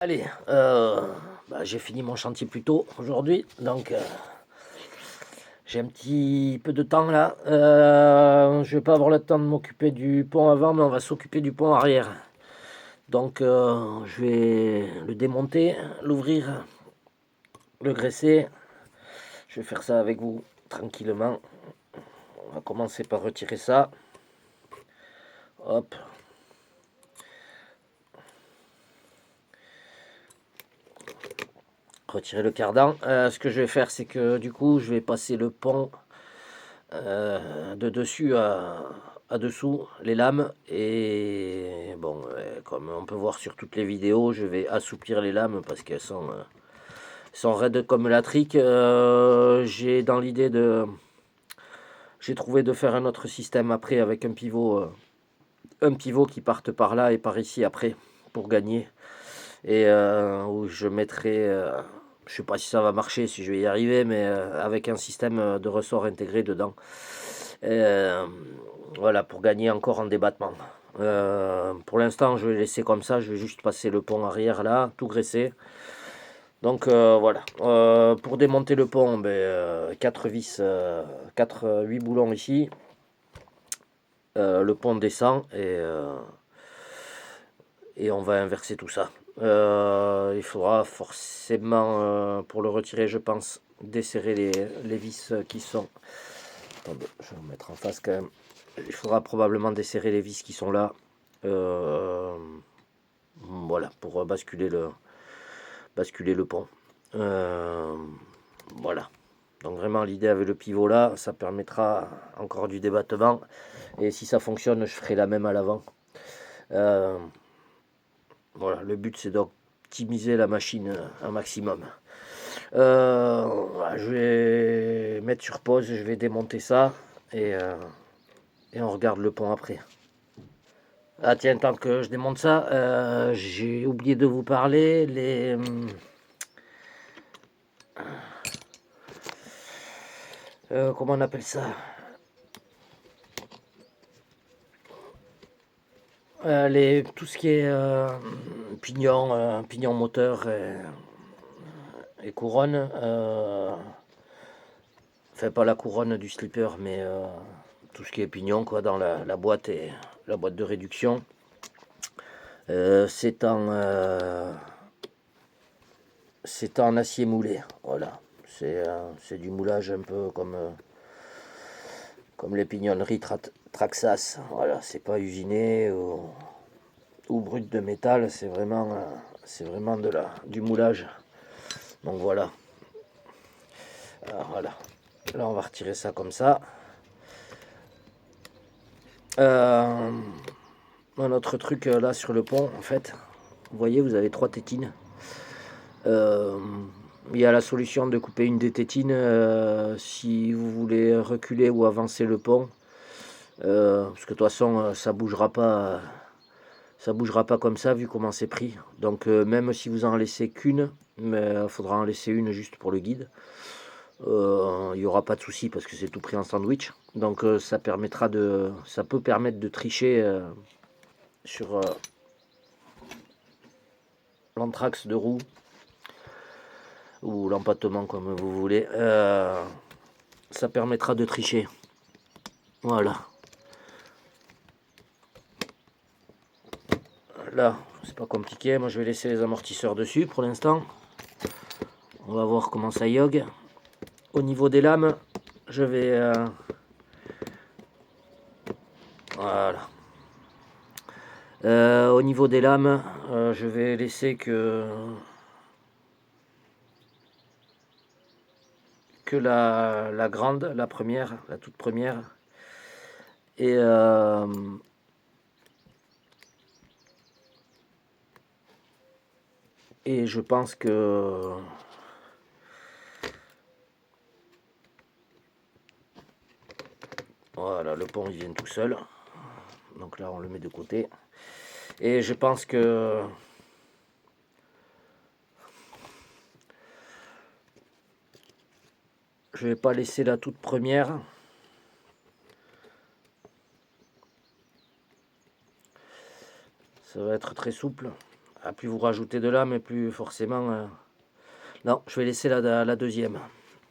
Allez, j'ai fini mon chantier plus tôt aujourd'hui, donc j'ai un petit peu de temps là. Je vais pas avoir le temps de m'occuper du pont avant, mais on va s'occuper du pont arrière. Donc je vais le démonter, l'ouvrir, le graisser. Je vais faire ça avec vous tranquillement. On va commencer par retirer ça. Hop. Retirer le cardan. Ce que je vais faire, c'est que du coup, je vais passer le pont de dessus à dessous, les lames. Et bon, comme on peut voir sur toutes les vidéos, je vais assouplir les lames parce qu'elles sont raides comme la trique. J'ai dans l'idée de... J'ai trouvé de faire un autre système après avec un pivot qui parte par là et par ici après pour gagner. Et où je mettrai... je sais pas si ça va marcher, si je vais y arriver, mais avec un système de ressort intégré dedans. Euh, voilà, pour gagner encore en débattement. Pour l'instant, je vais laisser comme ça. Je vais juste passer le pont arrière là, tout graisser. Donc voilà. Pour démonter le pont, 4 vis, 8 boulons ici. Le pont descend et on va inverser tout ça. Il faudra forcément, pour le retirer, je pense, desserrer les vis qui sont... Attendez, je vais me mettre en face quand même. Il faudra probablement desserrer les vis qui sont là. Voilà, pour basculer le pont. Voilà. Donc vraiment l'idée avec le pivot là, ça permettra encore du débattement. Et si ça fonctionne, je ferai la même à l'avant. Voilà, le but c'est d'optimiser la machine un maximum. Voilà, je vais mettre sur pause, je vais démonter ça et on regarde le pont après. Ah tiens, tant que je démonte ça, j'ai oublié de vous parler, comment on appelle ça? Tout ce qui est pignon moteur et couronne, enfin pas la couronne du slipper, mais tout ce qui est pignon quoi, dans la boîte et la boîte de réduction. C'est en acier moulé, voilà. C'est du moulage un peu comme les pignonneries Traxas. Voilà, c'est pas usiné ou brut de métal, c'est vraiment du moulage. Donc voilà. Alors, voilà. Là, on va retirer ça comme ça. Un autre truc là sur le pont, en fait, vous voyez, vous avez 3 tétines. Il y a la solution de couper une des tétines si vous voulez reculer ou avancer le pont. Parce que de toute façon, ça bougera pas comme ça vu comment c'est pris. Donc même si vous en laissez qu'une, mais il faudra en laisser une juste pour le guide. Il n'y aura pas de souci parce que c'est tout pris en sandwich. Donc ça peut permettre de tricher sur l'anthrax de roue ou l'empattement comme vous voulez. Ça permettra de tricher. Voilà. Là, c'est pas compliqué. Moi, je vais laisser les amortisseurs dessus pour l'instant. On va voir comment ça yogue. Au niveau des lames, je vais... voilà. Au niveau des lames, je vais laisser que la grande, la première, la toute première. Et je pense que voilà, le pont il vient tout seul. Donc là, on le met de côté. Et je pense que je vais pas laisser la toute première. Ça va être très souple. plus vous rajoutez de lame et plus forcément... Non, je vais laisser la deuxième.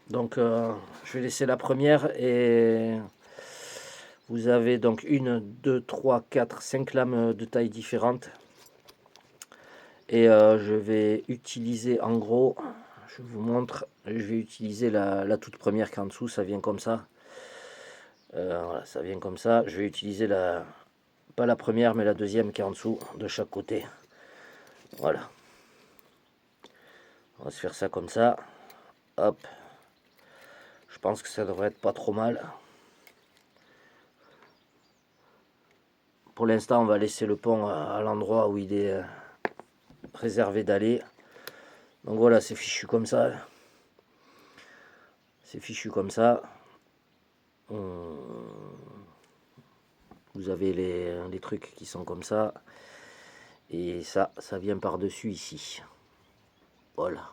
Donc je vais laisser la première et vous avez donc 1, 2, 3, 4, 5 lames de taille différentes. Et je vais utiliser en gros, je vous montre, je vais utiliser la toute première qui est en dessous, ça vient comme ça. Voilà, ça vient comme ça. Je vais utiliser pas la première mais la deuxième qui est en dessous de chaque côté. Voilà. On va se faire ça comme ça. Hop. Je pense que ça devrait être pas trop mal. Pour l'instant, on va laisser le pont à l'endroit où il est réservé d'aller. Donc voilà, c'est fichu comme ça. C'est fichu comme ça. Vous avez les trucs qui sont comme ça. Et ça vient par-dessus ici. Voilà.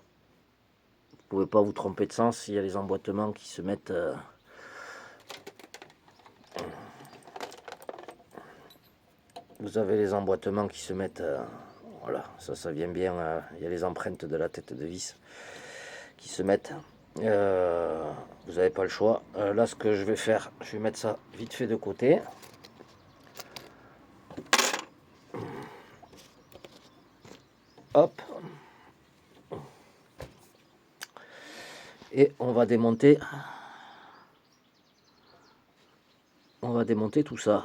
Vous pouvez pas vous tromper de sens. Il y a les emboîtements qui se mettent... Vous avez les emboîtements qui se mettent... voilà, ça vient bien. Il y a les empreintes de la tête de vis qui se mettent. Vous n'avez pas le choix. Là, ce que je vais faire, je vais mettre ça vite fait de côté. Hop. Et on va démonter. On va démonter tout ça.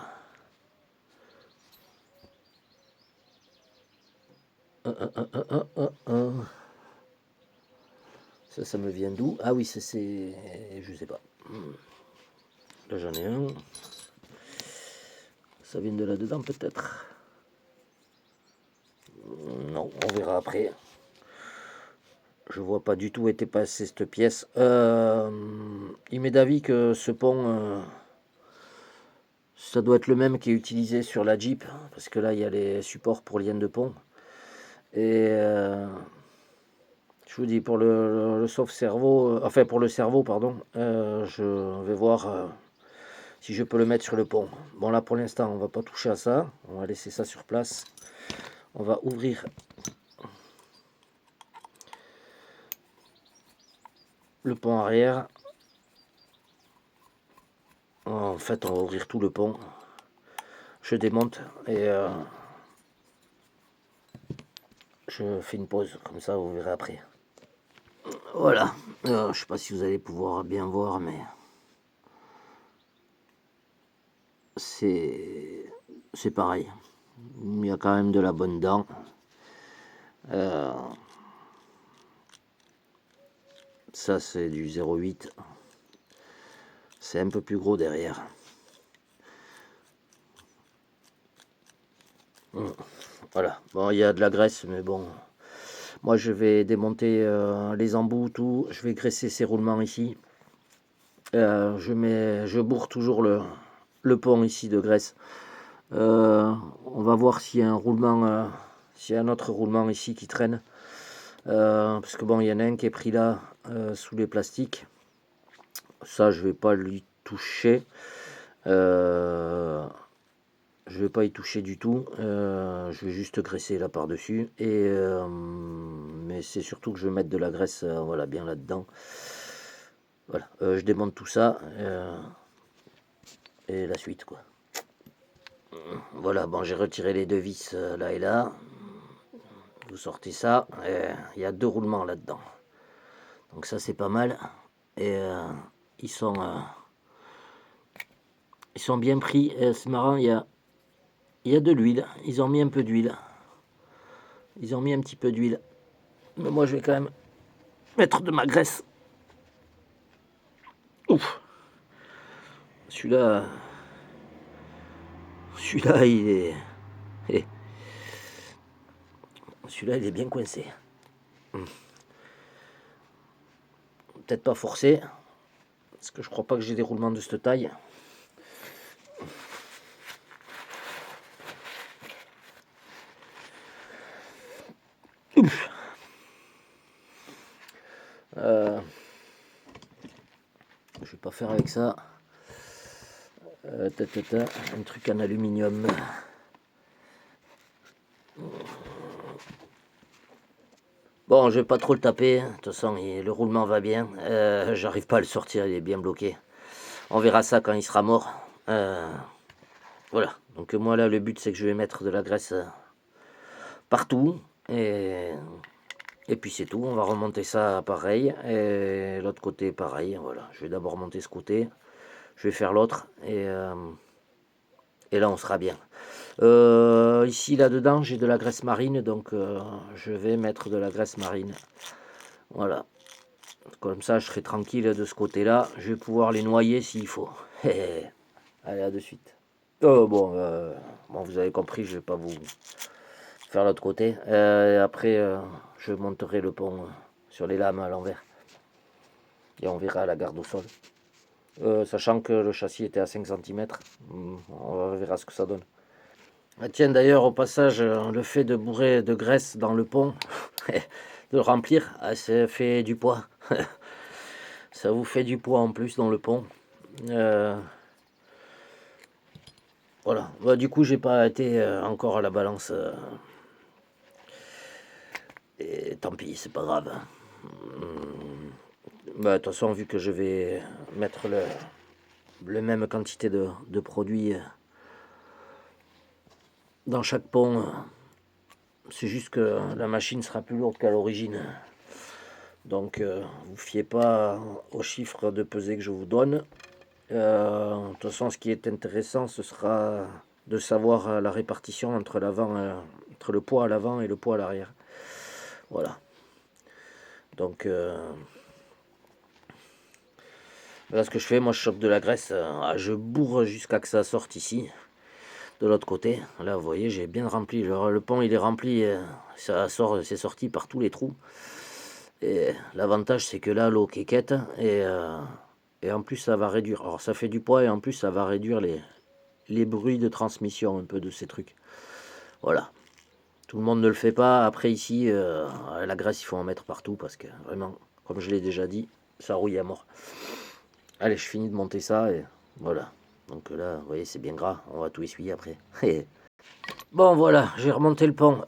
Ça me vient d'où? Ah oui, c'est... Je sais pas. Là, j'en ai un. Ça vient de là-dedans, peut-être. Non, on verra après. Je vois pas du tout où était passée cette pièce. Il m'est d'avis que ce pont, ça doit être le même qui est utilisé sur la Jeep, parce que là il y a les supports pour liane de pont. Et je vous dis pour le sauve-cerveau, enfin pour le cerveau, pardon, je vais voir si je peux le mettre sur le pont. Bon là pour l'instant on va pas toucher à ça, on va laisser ça sur place. On va ouvrir le pont arrière. En fait, on va ouvrir tout le pont. Je démonte et je fais une pause. Comme ça, vous verrez après. Voilà. Je sais pas si vous allez pouvoir bien voir, mais c'est pareil. Il y a quand même de la bonne dent. Ça, c'est du 0,8. C'est un peu plus gros derrière. Voilà. Bon, il y a de la graisse, mais bon. Moi, je vais démonter les embouts, tout. Je vais graisser ces roulements ici. Je bourre toujours le pont ici de graisse. On va voir s'il y a un roulement, s'il y a un autre roulement ici qui traîne. Parce que bon, il y en a un qui est pris là, sous les plastiques. Ça, je vais pas lui toucher. Je vais pas y toucher du tout. Je vais juste graisser là par-dessus. Et mais c'est surtout que je vais mettre de la graisse, voilà, bien là-dedans. Voilà, je démonte tout ça et la suite quoi. Voilà, bon, j'ai retiré les deux vis là et là. Vous sortez ça, il y a deux roulements là-dedans. Donc ça c'est pas mal. Et ils sont bien pris. C'est marrant, il y a de l'huile. Ils ont mis un peu d'huile. Ils ont mis un petit peu d'huile. Mais moi je vais quand même mettre de ma graisse. Ouf. Celui-là, il est... Celui-là, il est bien coincé. Peut-être pas forcé, parce que je crois pas que j'ai des roulements de cette taille. Je vais pas faire avec ça. Un truc en aluminium. Bon, je vais pas trop le taper, de toute façon, le roulement va bien. J'arrive pas à le sortir, il est bien bloqué. On verra ça quand il sera mort. Voilà, donc moi là, le but c'est que je vais mettre de la graisse partout. Et puis c'est tout, on va remonter ça pareil. Et l'autre côté pareil, voilà. Je vais d'abord monter ce côté, je vais faire l'autre. Et là on sera bien. Ici là-dedans j'ai de la graisse marine, donc je vais mettre de la graisse marine. Voilà. Comme ça je serai tranquille de ce côté-là. Je vais pouvoir les noyer s'il faut. Allez, à de suite. Bon, vous avez compris, je vais pas vous faire l'autre côté. Après, je monterai le pont sur les lames à l'envers. Et on verra la garde au sol. Sachant que le châssis était à 5 cm. On verra ce que ça donne. Ah, tiens, d'ailleurs, au passage, le fait de bourrer de graisse dans le pont, de le remplir, ça fait du poids. Ça vous fait du poids en plus dans le pont. Voilà. Bah, du coup, j'ai pas été encore à la balance. Et tant pis, c'est pas grave. Bah, de toute façon, vu que je vais mettre le même quantité de produits dans chaque pont, c'est juste que la machine sera plus lourde qu'à l'origine. Donc, vous fiez pas aux chiffres de pesée que je vous donne. De toute façon, ce qui est intéressant, ce sera de savoir la répartition entre l'avant, entre le poids à l'avant et le poids à l'arrière. Voilà. Donc, là, ce que je fais, moi, je chope de la graisse, je bourre jusqu'à que ça sorte ici, de l'autre côté. Là, vous voyez, j'ai bien rempli. Le pont, il est rempli, ça sort, c'est sorti par tous les trous. Et l'avantage, c'est que là, l'eau quéquette, et en plus, ça va réduire. Alors, ça fait du poids, et en plus, ça va réduire les bruits de transmission, un peu de ces trucs. Voilà. Tout le monde ne le fait pas. Après, ici, la graisse, il faut en mettre partout, parce que, vraiment, comme je l'ai déjà dit, ça rouille à mort. Allez, je finis de monter ça et voilà. Donc là, vous voyez, c'est bien gras. On va tout essuyer après. Bon, voilà, j'ai remonté le pont.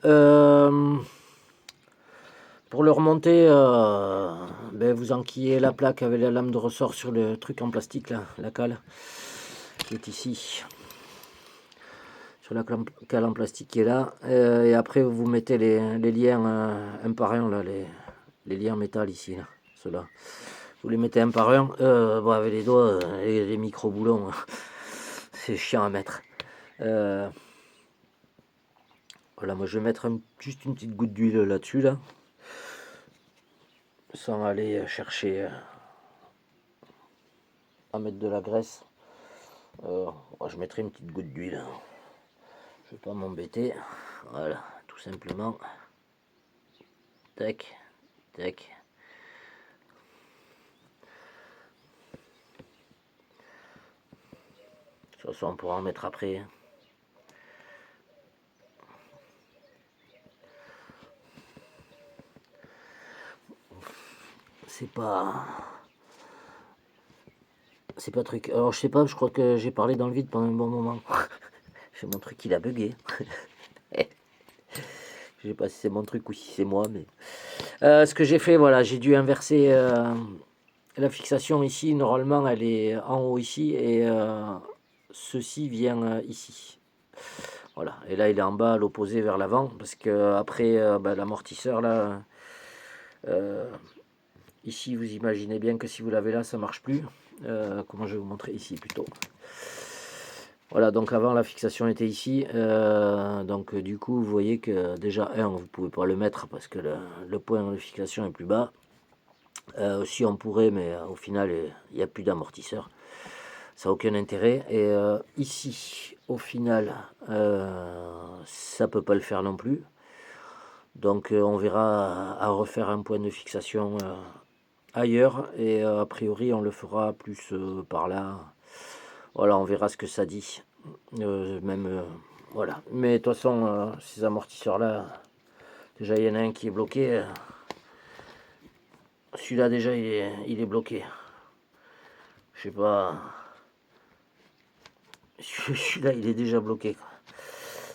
Pour le remonter, ben, vous enquillez la plaque avec la lame de ressort sur le truc en plastique, là, la cale, qui est ici. Sur la cale en plastique qui est là. Et après, vous mettez les liens un par un, là, les liens métal ici, là, ceux-là. Vous les mettez un par un. Bon, avec les doigts, les micro-boulons, c'est chiant à mettre. Voilà, moi je vais mettre juste une petite goutte d'huile là-dessus, là, sans aller chercher à mettre de la graisse. Je mettrai une petite goutte d'huile. Je vais pas m'embêter. Voilà, tout simplement. Tac, tac. De toute façon, on pourra en mettre après. C'est pas truc. Alors je sais pas, je crois que j'ai parlé dans le vide pendant un bon moment. C'est mon truc, il a bugué. Je sais pas si c'est mon truc ou si c'est moi, mais ce que j'ai fait, voilà, j'ai dû inverser la fixation ici. Normalement, elle est en haut ici et ceci vient ici. Voilà, et là il est en bas à l'opposé vers l'avant parce que après l'amortisseur là, ici vous imaginez bien que si vous l'avez là, ça marche plus. Comment je vais vous montrer ici plutôt. Voilà, donc avant la fixation était ici, donc du coup vous voyez que déjà vous pouvez pas le mettre parce que le point de fixation est plus bas. Si on pourrait, mais au final il n'y a plus d'amortisseur, ça n'a aucun intérêt. Et ici au final ça peut pas le faire non plus, donc on verra à refaire un point de fixation ailleurs, et a priori on le fera plus par là. Voilà, on verra ce que ça dit. Voilà. Mais de toute façon, ces amortisseurs-là, déjà il y en a un qui est bloqué. Celui-là déjà il est bloqué. Je sais pas. Celui-là il est déjà bloqué, quoi.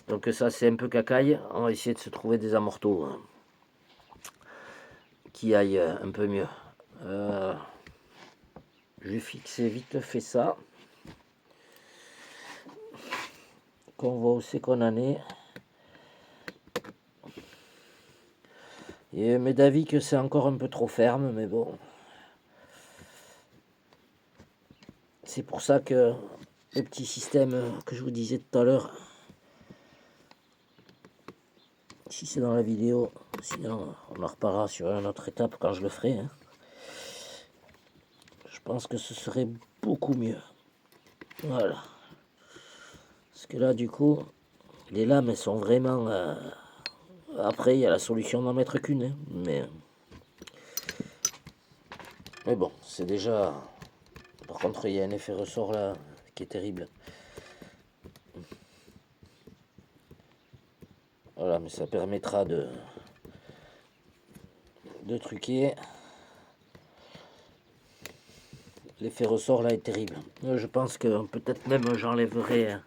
Donc ça c'est un peu cacaille. On va essayer de se trouver des amortos. qui aille un peu mieux. Je vais fixer vite fait ça. Qu'on voit où c'est qu'on en est. Et m'est d'avis que c'est encore un peu trop ferme, mais bon. C'est pour ça que le petit système que je vous disais tout à l'heure, si c'est dans la vidéo, sinon on en reparlera sur une autre étape quand je le ferai. Hein. Je pense que ce serait beaucoup mieux. Voilà. Parce que là, du coup, les lames, elles sont vraiment... Après, il y a la solution d'en mettre qu'une. Hein. Mais bon, c'est déjà... Par contre, il y a un effet ressort là qui est terrible. Voilà, mais ça permettra de truquer. L'effet ressort là est terrible. Je pense que peut-être même j'enlèverai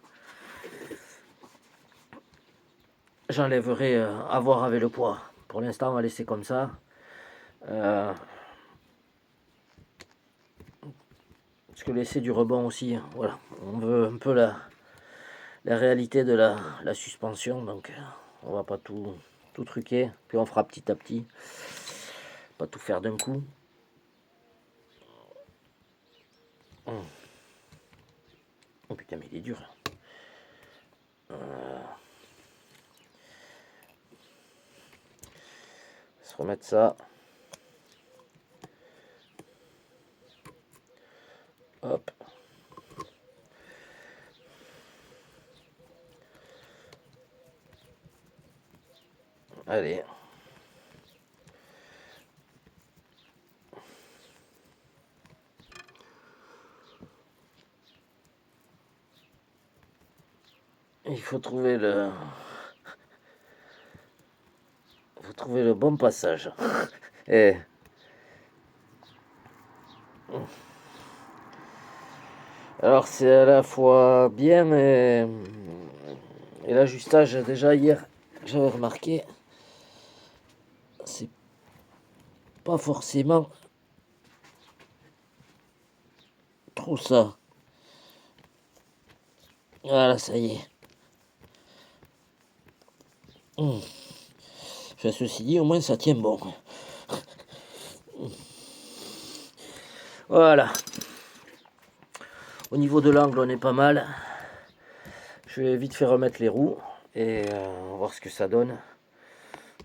à voir avec le poids. Pour l'instant, on va laisser comme ça. Parce que laisser du rebond aussi, voilà. On veut un peu la réalité de la suspension, donc on va pas tout truquer. Puis on fera petit à petit. Pas tout faire d'un coup. Oh putain, mais il est dur. Se remettre ça. Hop. Allez. Il faut trouver le bon passage. Et alors c'est à la fois bien et l'ajustage, déjà hier j'avais remarqué, c'est pas forcément trop ça. Voilà, ça y est. Enfin, ceci dit, au moins ça tient bon. Voilà. Au niveau de l'angle, on est pas mal. Je vais vite fait remettre les roues et on va voir ce que ça donne.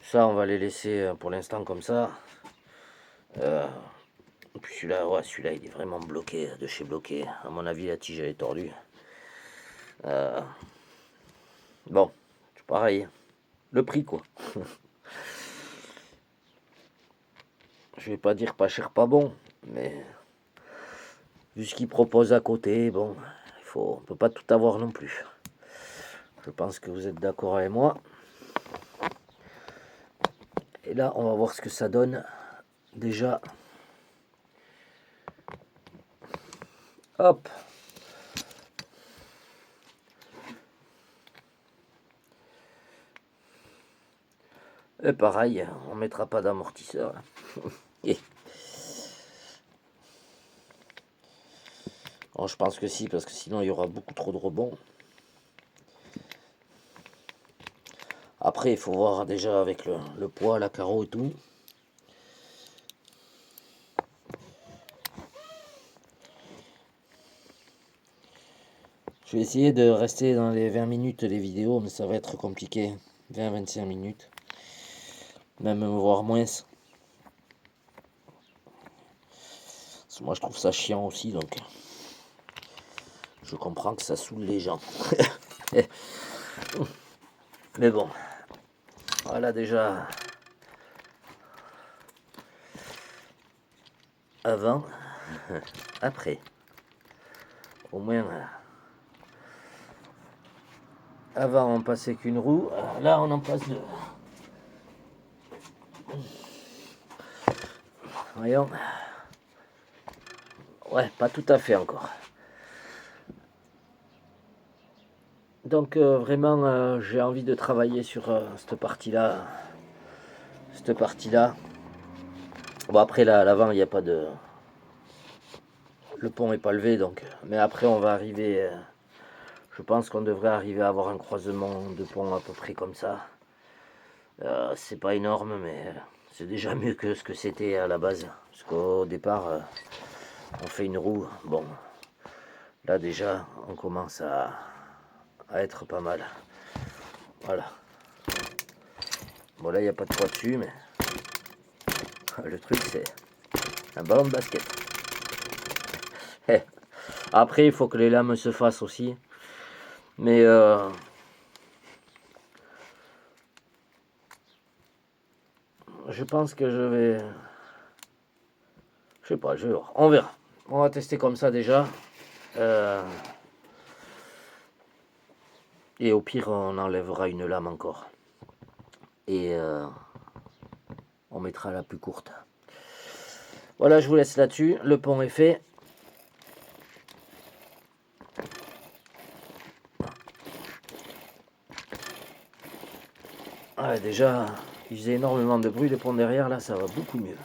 Ça, on va les laisser pour l'instant comme ça. Puis celui-là, ouais, celui-là, il est vraiment bloqué, de chez bloqué. À mon avis, la tige elle est tordue. Bon, c'est pareil. Le prix, quoi. Je vais pas dire pas cher, pas bon, mais vu ce qu'ils proposent à côté, bon, on peut pas tout avoir non plus. Je pense que vous êtes d'accord avec moi. Et là, on va voir ce que ça donne. Déjà, hop. Et pareil, on mettra pas d'amortisseur. Et... Bon, je pense que si, parce que sinon il y aura beaucoup trop de rebonds. Après, il faut voir déjà avec le poids, la carreau et tout. Je vais essayer de rester dans les 20 minutes les vidéos, mais ça va être compliqué. 20-25 minutes. Même voire moins. Parce que moi je trouve ça chiant aussi, donc je comprends que ça saoule les gens. Mais bon, voilà déjà avant, après. Au moins, avant on passait qu'une roue, là on en passe deux. Voyons. Ouais, pas tout à fait encore. Donc vraiment, j'ai envie de travailler sur cette partie-là. Cette partie-là. Bon, après, là, à l'avant, il n'y a pas de... Le pont est pas levé, donc... Mais après, on va arriver... je pense qu'on devrait arriver à avoir un croisement de pont à peu près comme ça. C'est pas énorme, mais c'est déjà mieux que ce que c'était à la base. Parce qu'au départ, on fait une roue. Bon, là déjà, on commence à être pas mal. Voilà. Bon, là, il n'y a pas de poids dessus, mais le truc, c'est un ballon de basket. Après, il faut que les lames se fassent aussi. Mais je pense que je vais... Je sais pas, on verra. On va tester comme ça déjà. Et au pire, on enlèvera une lame encore. Et on mettra la plus courte. Voilà, je vous laisse là-dessus. Le pont est fait. Ouais, déjà, il faisait énormément de bruit, le pont derrière, là, ça va beaucoup mieux.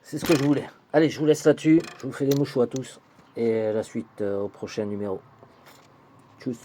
C'est ce que je voulais. Allez, je vous laisse là-dessus. Je vous fais des mouchoirs à tous. Et la suite au prochain numéro. Tchuss.